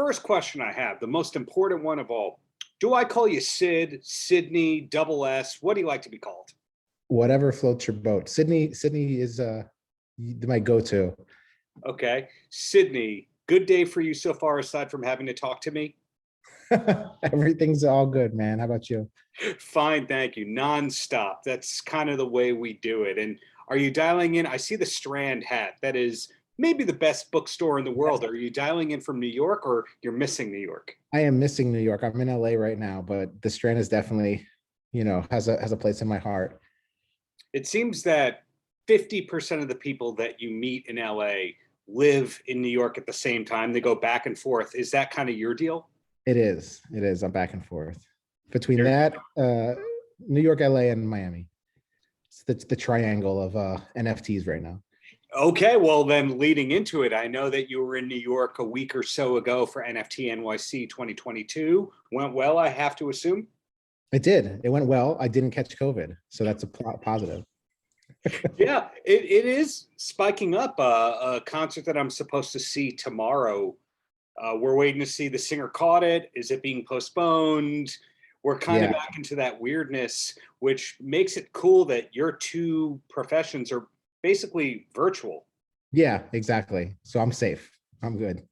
first question I have, the most important one of all. Do I call you Sid, Sidney, double S? What do you like to be called? Whatever floats your boat. Sydney is my go-to. Okay. Sidney, good day for you so far, aside from having to talk to me? Everything's all good, man. How about you? Fine, thank you. Nonstop. That's kind of the way we do it. And are you dialing in? I see the Strand hat. That is maybe the best bookstore in the world. Are you dialing in from New York, or you're missing New York? I am missing New York. I'm in LA right now, but the Strand is definitely, has a place in my heart. It seems that 50% of the people that you meet in LA live in New York at the same time. They go back and forth. Is that kind of your deal? It is. I'm back and forth between that, New York, LA, and Miami. It's the triangle of NFTs right now. Okay, well then leading into it, I know that you were in New York a week or so ago for NFT NYC 2022. Went well, I have to assume? It did. It went well. I didn't catch COVID, so that's a positive. Yeah, it is spiking up. A concert that I'm supposed to see tomorrow. We're waiting to see the singer caught it. Is it being postponed? We're kind of back into that weirdness, which makes it cool that your two professions are basically virtual. Yeah, exactly. So I'm safe. I'm good.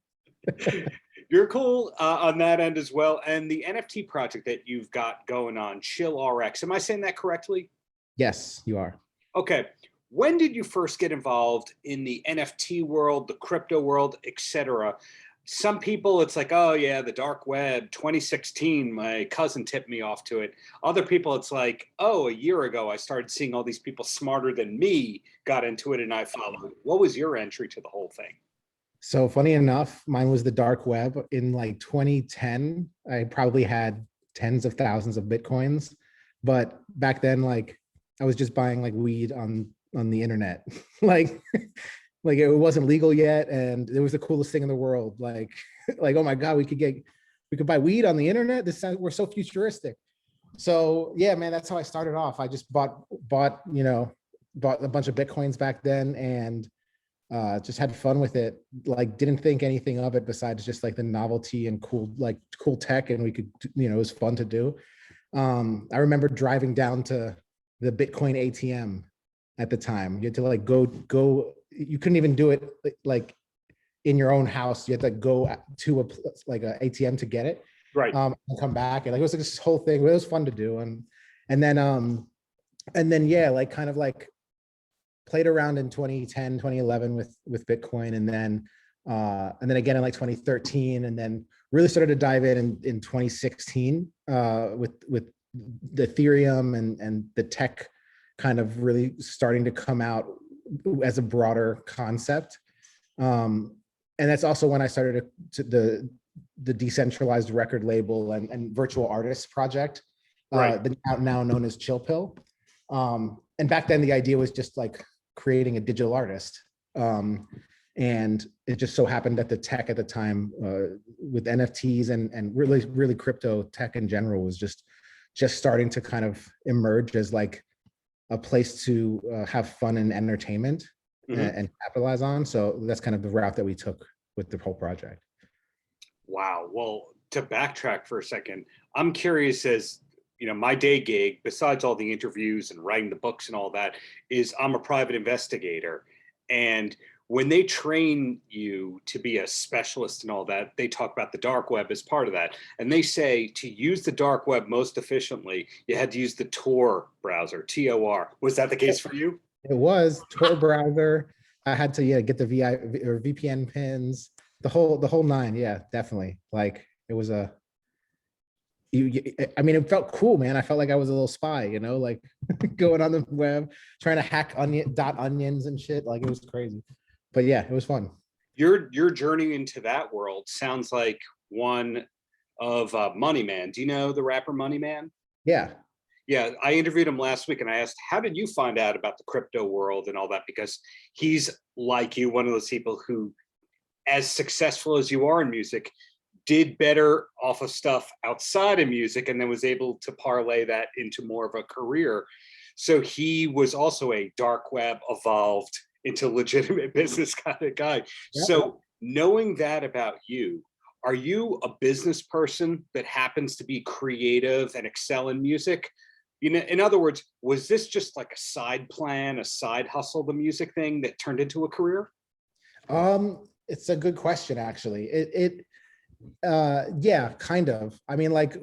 You're cool on that end as well. And the NFT project that you've got going on, Chill RX, am I saying that correctly? Yes, you are. Okay. When did you first get involved in the NFT world, the crypto world, etc.? Some people, it's like, oh yeah, the dark web, 2016, my cousin tipped me off to it. Other people, it's like, oh, a year ago, I started seeing all these people smarter than me got into it and I followed. What was your entry to the whole thing? So funny enough, mine was the dark web. In like 2010, I probably had tens of thousands of Bitcoins. But back then, like I was just buying like weed on the internet. like it wasn't legal yet, and it was the coolest thing in the world. Like oh my God, we could buy weed on the internet. We're so futuristic. So yeah, man, that's how I started off. I just bought a bunch of Bitcoins back then, and just had fun with it. Like didn't think anything of it besides just like the novelty and cool tech, and we could, it was fun to do. I remember driving down to the Bitcoin ATM at the time. You had to like go. You couldn't even do it like in your own house. You had to go to a ATM to get it, right? And come back, and like it was like this whole thing. It was fun to do, and then yeah, like kind of like played around in 2010, 2011 with Bitcoin, and then again in like 2013, and then really started to dive in 2016 with the Ethereum and the tech kind of really starting to come out as a broader concept. And that's also when I started the decentralized record label and virtual artist project, right. Now known as Chill Pill. And back then the idea was just like creating a digital artist. And it just so happened that the tech at the time with NFTs and really crypto tech in general was just starting to kind of emerge as like a place to have fun and entertainment and capitalize on. So that's kind of the route that we took with the whole project. Wow. Well, to backtrack for a second, I'm curious as, my day gig, besides all the interviews and writing the books and all that, is I'm a private investigator. And when they train you to be a specialist and all that, they talk about the dark web as part of that. And they say to use the dark web most efficiently, you had to use the Tor browser, Tor. Was that the case for you? It was Tor browser. I had to get the VPN pins, the whole nine. Yeah, definitely. Like it was it felt cool, man. I felt like I was a little spy, like going on the web, trying to hack onions and shit. Like it was crazy. But yeah, it was fun. Your journey into that world sounds like one of Money Man. Do you know the rapper Money Man? Yeah. Yeah, I interviewed him last week and I asked, how did you find out about the crypto world and all that? Because he's like you, one of those people who, as successful as you are in music, did better off of stuff outside of music and then was able to parlay that into more of a career. So he was also a dark web evolved into legitimate business kind of guy. Yeah. So knowing that about you, Are you a business person that happens to be creative and excel in music? You know, in other words, was this just like a side plan, a side hustle, the music thing that turned into a career? It's a good question, actually. Yeah, kind of. I mean, like,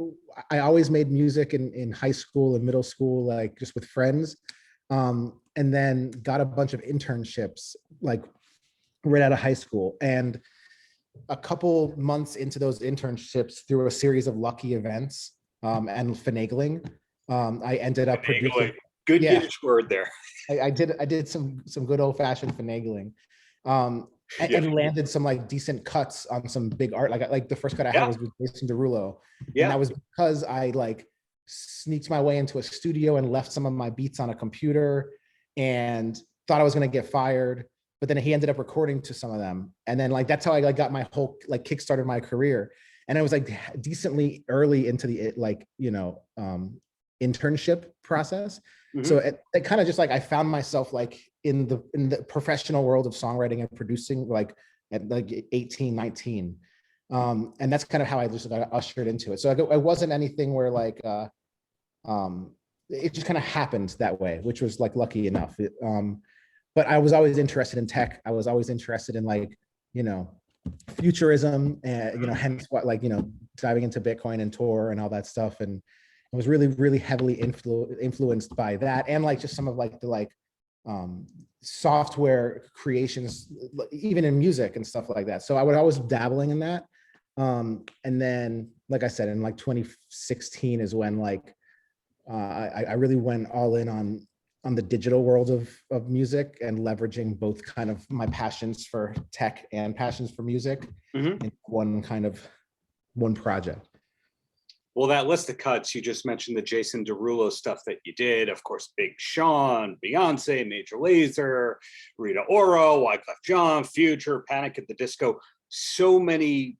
I always made music in high school and middle school, like just with friends. And then got a bunch of internships, like right out of high school. And a couple months into those internships, through a series of lucky events and finagling, I ended up producing. Finagling. Good Yeah, Yiddish word there. I did some good old fashioned finagling, Yeah. and landed some like decent cuts on some big art. Like the first cut I had Yeah. was with Jason Derulo, and Yeah. that was because I like sneaked my way into a studio and left some of my beats on a computer, and thought I was gonna get fired. But then he ended up recording to some of them, and then like that's how I like got my whole like kickstarted my career. And I was like decently early into the internship process. So Mhm. it kind of just like I found myself like in the professional world of songwriting and producing like at like 18, 19. And that's kind of how I just got ushered into it. So it wasn't anything where like it just kind of happened that way, which was like lucky enough. But I was always interested in tech. I was always interested in like, you know, futurism, and hence what, like, diving into Bitcoin and Tor and all that stuff. And I was really, really heavily influenced by that, and like just some of like the like software creations, even in music and stuff like that. So I would always dabbling in that. And then, like I said, in like 2016 is when like I really went all in on the digital world of music, and leveraging both kind of my passions for tech and passions for music Mhm. in one project. Well, that list of cuts, you just mentioned the Jason Derulo stuff that you did. Of course, Big Sean, Beyonce, Major Lazer, Rita Ora, Wyclef Jean, Future, Panic at the Disco. So many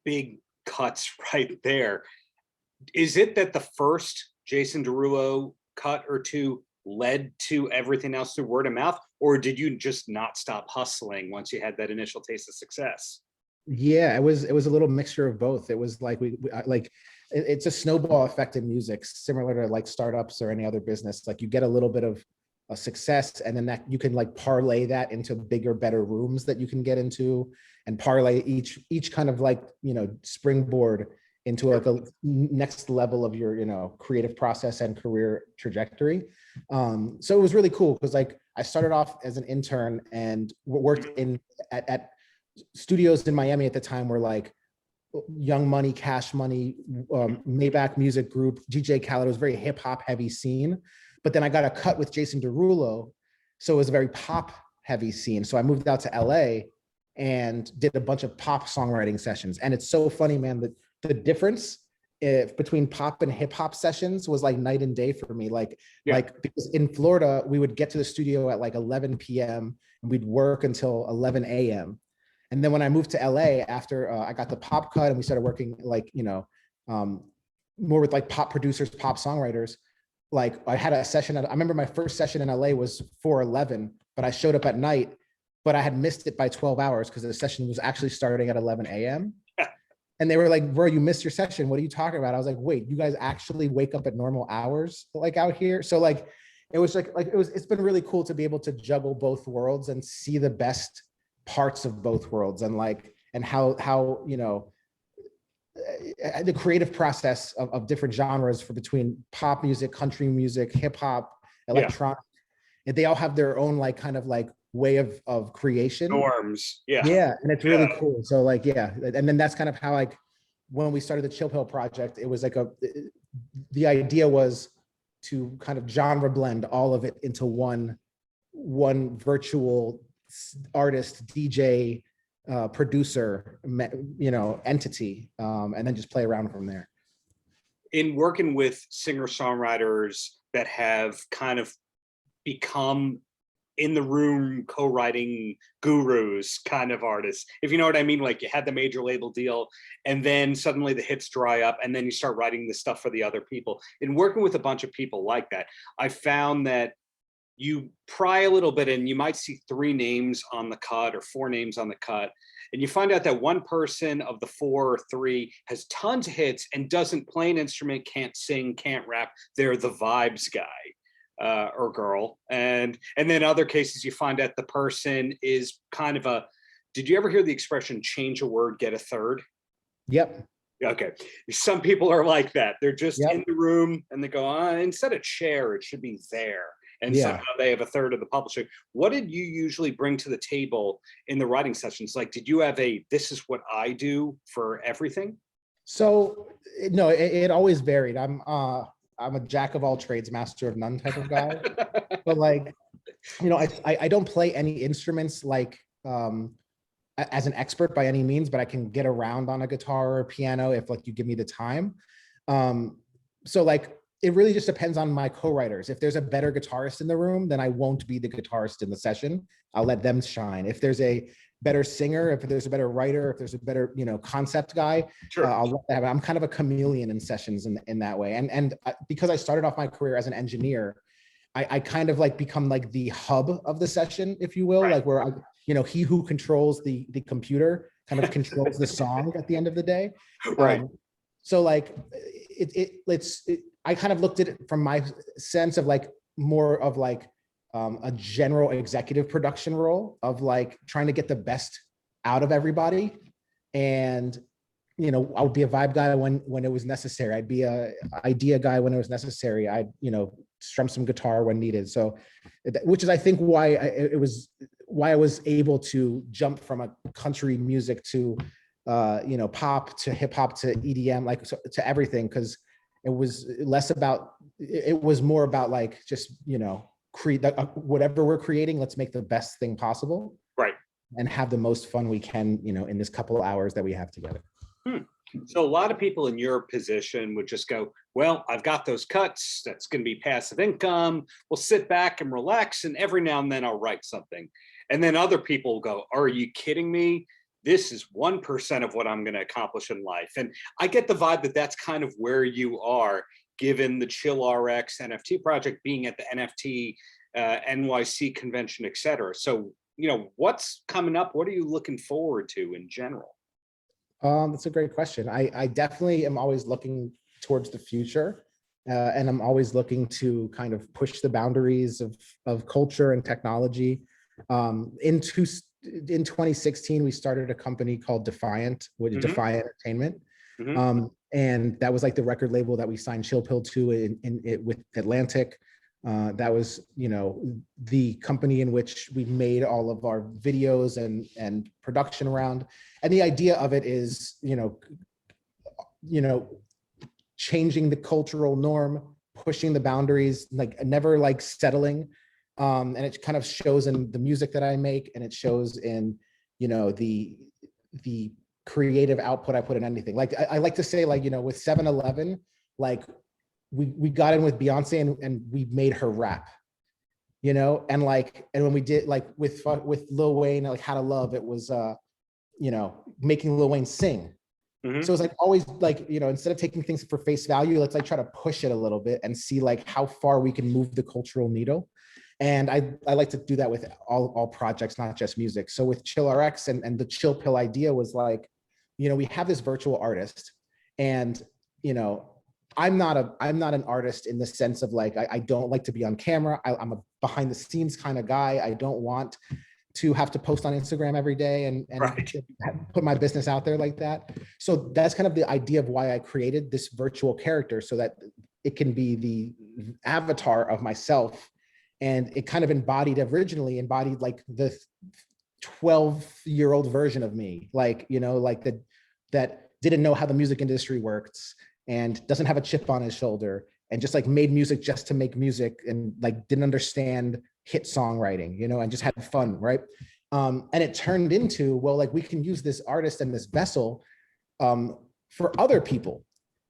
big cuts right there. Is it that the first Jason Derulo cut or two led to everything else through word of mouth? Or did you just not stop hustling once you had that initial taste of success? Yeah, it was a little mixture of both. It was like it's a snowball effect in music, similar to like startups or any other business. Like you get a little bit of a success, and then that you can like parlay that into bigger, better rooms that you can get into, and parlay each kind of like springboard into like a next level of your creative process and career trajectory. So it was really cool because like I started off as an intern and worked in at studios in Miami at the time were like Young Money, Cash Money, Maybach Music Group, DJ Khaled. It was very hip hop heavy scene. But then I got a cut with Jason Derulo, so it was a very pop heavy scene. So I moved out to LA and did a bunch of pop songwriting sessions. And it's so funny, man, that the difference between pop and hip hop sessions was like night and day for me. Like because in Florida, we would get to the studio at like 11 p.m. and we'd work until 11 a.m. And then when I moved to LA after I got the pop cut and we started working like, more with like pop producers, pop songwriters, like I had a session. I remember my first session in LA was 4:11, but I showed up at night, but I had missed it by 12 hours because the session was actually starting at 11 a.m. And they were like, bro, you missed your session. What are you talking about? I was like, wait, you guys actually wake up at normal hours like out here? So like, it was like it's been really cool to be able to juggle both worlds and see the best parts of both worlds, and like, and how the creative process of different genres for between pop music, country music, hip hop, electronic, and they all have their own like kind of like way of creation. Norms. Yeah. Yeah, and it's really cool. So like, yeah, and then that's kind of how like when we started the Chill Pill project, it was like the idea was to kind of genre blend all of it into one virtual artist, DJ, producer, entity, and then just play around from there. In working with singer-songwriters that have kind of become in the room co-writing gurus kind of artists, if you know what I mean, like you had the major label deal and then suddenly the hits dry up and then you start writing the stuff for the other people. In working with a bunch of people like that, I found that you pry a little bit and you might see 3 names on the cut or 4 names on the cut. And you find out that one person of the 4 or 3 has tons of hits and doesn't play an instrument, can't sing, can't rap. They're the vibes guy or girl. And then other cases, you find out the person is kind of did you ever hear the expression change a word, get a third? Yep. Okay. Some people are like that. They're just Yep. in the room and they go, instead of chair, it should be there. And somehow they have a third of the publishing. What did you usually bring to the table in the writing sessions? Like, did you have this is what I do for everything? So no, it always varied. I'm a jack of all trades, master of none type of guy. But like, you know, I don't play any instruments like as an expert by any means, but I can get around on a guitar or a piano if like you give me the time. So like, it really just depends on my co-writers. If there's a better guitarist in the room, then I won't be the guitarist in the session. I'll let them shine. If there's a better singer, if there's a better writer, if there's a better, you know, concept guy, Sure. I'll let them. I'm kind of a chameleon in sessions in that way. And because I started off my career as an engineer, I kind of like become like the hub of the session, if you will, Right. like where I, you know, he who controls the computer kind of controls the song at the end of the day. Right. So like I kind of looked at it from my sense of like more of like a general executive production role of like trying to get the best out of everybody. And, you know, I would be a vibe guy when it was necessary. I'd be a idea guy when it was necessary. I'd, you know, strum some guitar when needed. So, which is, I think, why I was able to jump from a country music to, you know, pop to hip hop to EDM, like to everything. Cause it was less about, it was more about like, just, you know, create whatever we're creating, let's make the best thing possible. Right. And have the most fun we can, you know, in this couple of hours that we have together. So a lot of people in your position would just go, well, I've got those cuts. That's going to be passive income. We'll sit back and relax. And every now and then I'll write something. And then other people go, are you kidding me? This is 1% of what I'm going to accomplish in life. And I get the vibe that that's kind of where you are, given the Chill RX NFT project being at the NFT NYC convention, et cetera. So, you know, what's coming up? What are you looking forward to in general? That's a great question. I definitely am always looking towards the future, and I'm always looking to kind of push the boundaries of culture and technology. In 2016, we started a company called Defiant, with Defiant Entertainment. And that was like the record label that we signed Chill Pill to with Atlantic. That was, you know, the company in which we made all of our videos and production around. And the idea of it is, you know, changing the cultural norm, pushing the boundaries, like never like settling. And it kind of shows in the music that I make, and it shows in, you know, the creative output I put in anything. Like I like to say, like, you know, with 7-Eleven, like we got in with Beyonce and we made her rap, you know, and when we did like with Lil Wayne, like How to Love, it was you know, making Lil Wayne sing. So it's like always like, you know, instead of taking things for face value, let's like try to push it a little bit and see like how far we can move the cultural needle. And I like to do that with all projects, not just music. So with Chill RX and the Chill Pill idea was like, you know, we have this virtual artist, and, you know, I'm not an artist in the sense of like, I don't like to be on camera. I'm a behind the scenes kind of guy. I don't want to have to post on Instagram every day and Right. put my business out there like that. So that's kind of the idea of why I created this virtual character, so that it can be the avatar of myself. And it kind of originally embodied like the 12-year-old version of me, like, you know, like that didn't know how the music industry works and doesn't have a chip on his shoulder, and just like made music just to make music, and like didn't understand hit songwriting, you know, and just had fun, right? And it turned into, well, like we can use this artist and this vessel for other people.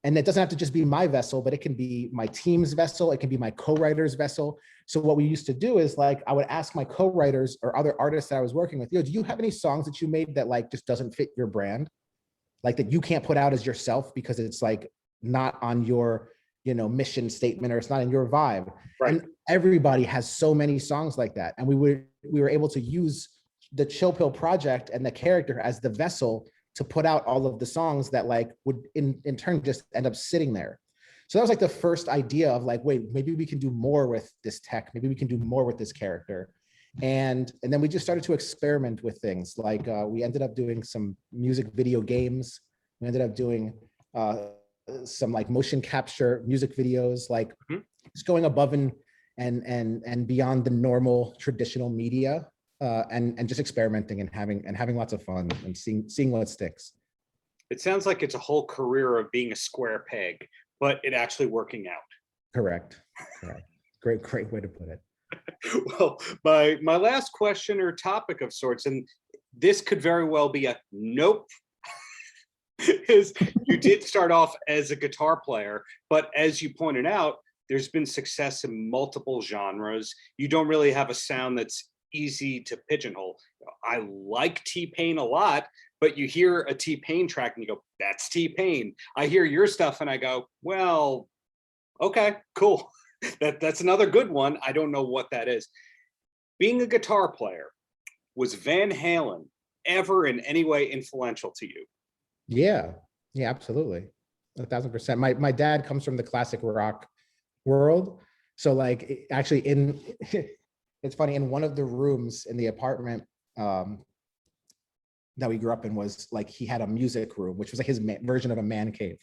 And it doesn't have to just be my vessel, but it can be my team's vessel. It can be my co-writer's vessel. So what we used to do is like, I would ask my co-writers or other artists that I was working with, yo, do you have any songs that you made that like just doesn't fit your brand? Like that you can't put out as yourself because it's like not on your, you know, mission statement, or it's not in your vibe. Right. everybody has so many songs like that. And we were able to use the Chill Pill project and the character as the vessel to put out all of the songs that like would in turn just end up sitting there. So that was like the first idea of like, wait, maybe we can do more with this tech. Maybe we can do more with this character. And then we just started to experiment with things like we ended up doing some music video games. We ended up doing some like motion capture music videos, like just going above and beyond the normal traditional media, and just experimenting and having lots of fun and seeing what sticks. It sounds like it's a whole career of being a square peg, but it actually working out. Correct. Great way to put it. Well, my last question or topic of sorts, and this could very well be a nope, is you did start off as a guitar player, but as you pointed out, there's been success in multiple genres. You don't really have a sound that's easy to pigeonhole. I like T-Pain a lot, but you hear a T-Pain track and you go, that's T-Pain. I hear your stuff and I go, well, okay, cool. That's another good one. I don't know what that is. Being a guitar player, was Van Halen ever in any way influential to you? Yeah, absolutely. 1000%. My dad comes from the classic rock world. So like actually it's funny, in one of the rooms in the apartment that we grew up in was like, he had a music room, which was like his version of a man cave.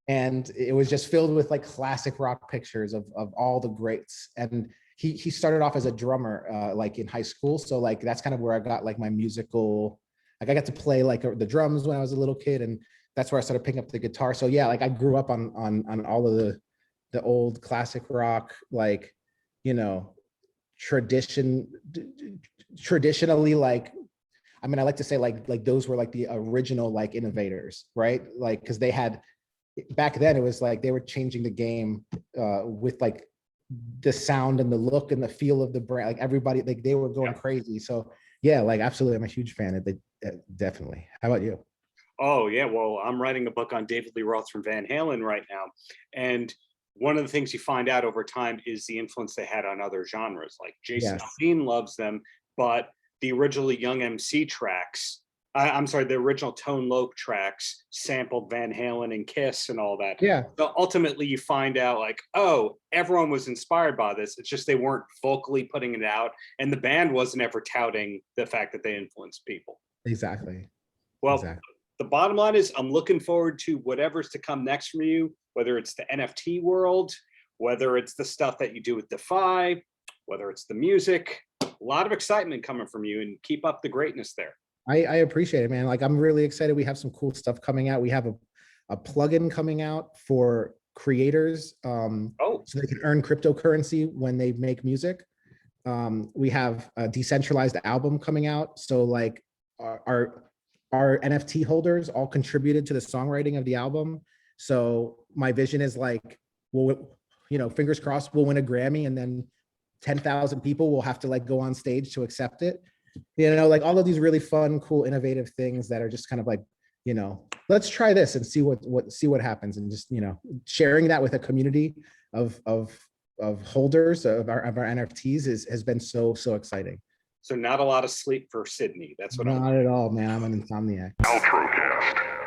And it was just filled with like classic rock pictures of all the greats. And he started off as a drummer like in high school. So like, that's kind of where I got like my musical, like I got to play like the drums when I was a little kid. And that's where I started picking up the guitar. So yeah, like I grew up on all of the old classic rock, like, you know, traditionally, like, I mean, I like to say like those were like the original like innovators, right? Like, cause they had, back then it was like they were changing the game with like the sound and the look and the feel of the brand. Like everybody, like they were going crazy. So yeah, like absolutely, I'm a huge fan of it. Definitely. How about you? Oh yeah, well, I'm writing a book on David Lee Roth from Van Halen right now, and one of the things you find out over time is the influence they had on other genres. Like Jason Aldean loves them, but the originally Young MC tracks, I'm sorry, the original Tone Loc tracks sampled Van Halen and Kiss and all that. Yeah. So ultimately you find out like, oh, everyone was inspired by this. It's just they weren't vocally putting it out, and the band wasn't ever touting the fact that they influenced people. Exactly. Well, the bottom line is I'm looking forward to whatever's to come next from you, whether it's the NFT world, whether it's the stuff that you do with Defy, whether it's the music. A lot of excitement coming from you, and keep up the greatness there. I appreciate it, man. Like, I'm really excited. We have some cool stuff coming out. We have a plugin coming out for creators so they can earn cryptocurrency when they make music. We have a decentralized album coming out. So like our NFT holders all contributed to the songwriting of the album. So my vision is like, we'll, you know, fingers crossed, we'll win a Grammy, and then 10,000 people will have to like go on stage to accept it. You know, like all of these really fun, cool, innovative things that are just kind of like, you know, let's try this and see what happens, and just, you know, sharing that with a community of holders of our NFTs has been so exciting. So not a lot of sleep for Sidney. That's what not at all, man. I'm an insomniac. Paltrocast.